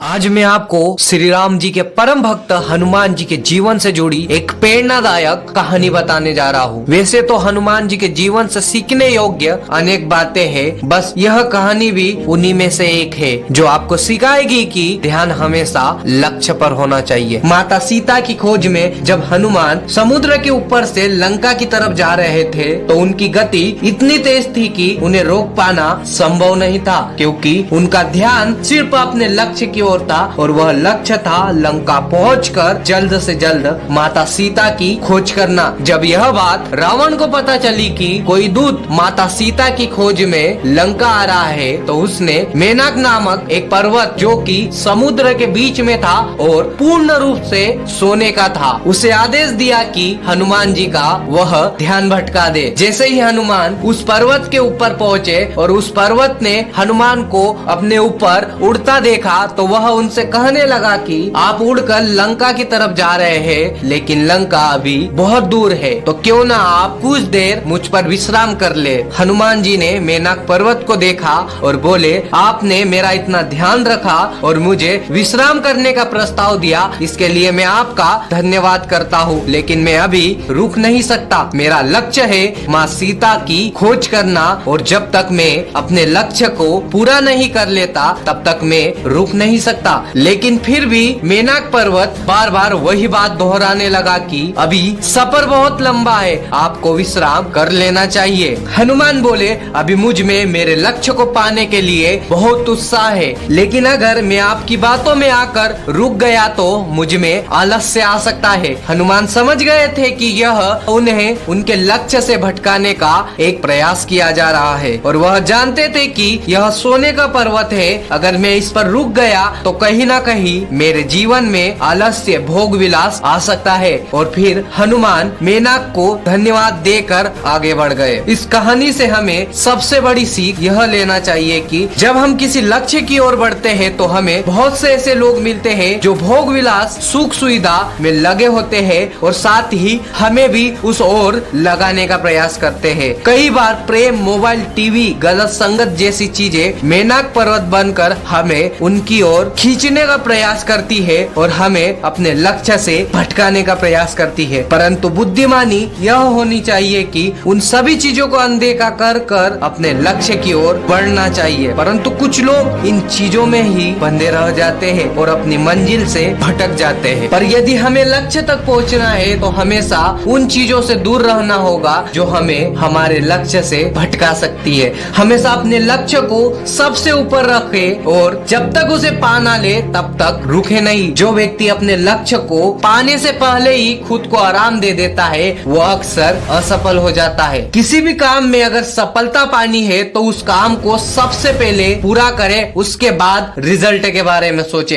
आज मैं आपको श्री राम जी के परम भक्त हनुमान जी के जीवन से जुड़ी एक प्रेरणादायक कहानी बताने जा रहा हूँ। वैसे तो हनुमान जी के जीवन से सीखने योग्य अनेक बातें हैं, बस यह कहानी भी उन्हीं में से एक है जो आपको सिखाएगी कि ध्यान हमेशा लक्ष्य पर होना चाहिए। माता सीता की खोज में जब हनुमान समुद्र के ऊपर से लंका की तरफ जा रहे थे तो उनकी गति इतनी तेज थी कि उन्हें रोक पाना संभव नहीं था, क्योंकि उनका ध्यान सिर्फ अपने लक्ष्य की ओर था और वह लक्ष्य था लंका पहुंचकर जल्द से जल्द माता सीता की खोज करना। जब यह बात रावण को पता चली कि कोई दूत माता सीता की खोज में लंका आ रहा है तो उसने मेनक नामक एक पर्वत जो कि समुद्र के बीच में था और पूर्ण रूप से सोने का था, उसे आदेश दिया कि हनुमान जी का वह ध्यान भटका दे। जैसे ही हनुमान उस पर्वत के ऊपर पहुँचे और उस पर्वत ने हनुमान को अपने ऊपर उड़ता देखा तो वह उनसे कहने लगा कि आप उड़कर लंका की तरफ जा रहे हैं, लेकिन लंका अभी बहुत दूर है, तो क्यों ना आप कुछ देर मुझ पर विश्राम कर ले। हनुमान जी ने मेनक पर्वत को देखा और बोले, आपने मेरा इतना ध्यान रखा और मुझे विश्राम करने का प्रस्ताव दिया, इसके लिए मैं आपका धन्यवाद करता हूँ, लेकिन मैं अभी रुक नहीं सकता। मेरा लक्ष्य है माँ सीता की खोज करना और जब तक मैं अपने लक्ष्य को पूरा नहीं कर लेता तब तक मैं रुक नहीं सकता। लेकिन फिर भी मेनक पर्वत बार बार वही बात दोहराने लगा कि अभी सफर बहुत लंबा है, आपको विश्राम कर लेना चाहिए। हनुमान बोले, अभी मुझ में मेरे लक्ष्य को पाने के लिए बहुत उत्साह है, लेकिन अगर मैं आपकी बातों में आकर रुक गया तो मुझ में आलस्य आ सकता है। हनुमान समझ गए थे कि यह उन्हें उनके लक्ष्य से भटकाने का एक प्रयास किया जा रहा है और वह जानते थे कि यह सोने का पर्वत है, अगर मैं इस पर रुक गया तो कहीं ना कहीं मेरे जीवन में आलस्य भोग विलास आ सकता है। और फिर हनुमान मेनक को धन्यवाद देकर आगे बढ़ गए। इस कहानी से हमें सबसे बड़ी सीख यह लेना चाहिए कि जब हम किसी लक्ष्य की ओर बढ़ते हैं तो हमें बहुत से ऐसे लोग मिलते हैं जो भोग विलास सुख सुविधा में लगे होते हैं और साथ ही हमें भी उस ओर लगाने का प्रयास करते हैं। कई बार प्रेम, मोबाइल, टीवी, गलत संगत जैसी चीजें मेनक पर्वत बनकर हमें उनकी ओर खींचने का प्रयास करती है और हमें अपने लक्ष्य से भटकाने का प्रयास करती है। परंतु बुद्धिमानी यह होनी चाहिए कि उन सभी चीजों को अनदेखा कर कर अपने लक्ष्य की ओर बढ़ना चाहिए। परंतु कुछ लोग इन चीजों में ही बंधे रह जाते हैं और अपनी मंजिल से भटक जाते हैं। पर यदि हमें लक्ष्य तक पहुंचना है तो हमेशा उन चीजों से दूर रहना होगा जो हमें हमारे लक्ष्य से भटका सकती है। हमेशा अपने लक्ष्य को सबसे ऊपर रखे और जब तक उसे पाना ले तब तक रुके नहीं। जो व्यक्ति अपने लक्ष्य को पाने से पहले ही खुद को आराम दे देता है वो अक्सर असफल हो जाता है। किसी भी काम में अगर सफलता पानी है तो उस काम को सबसे पहले पूरा करें, उसके बाद रिजल्ट के बारे में सोचे।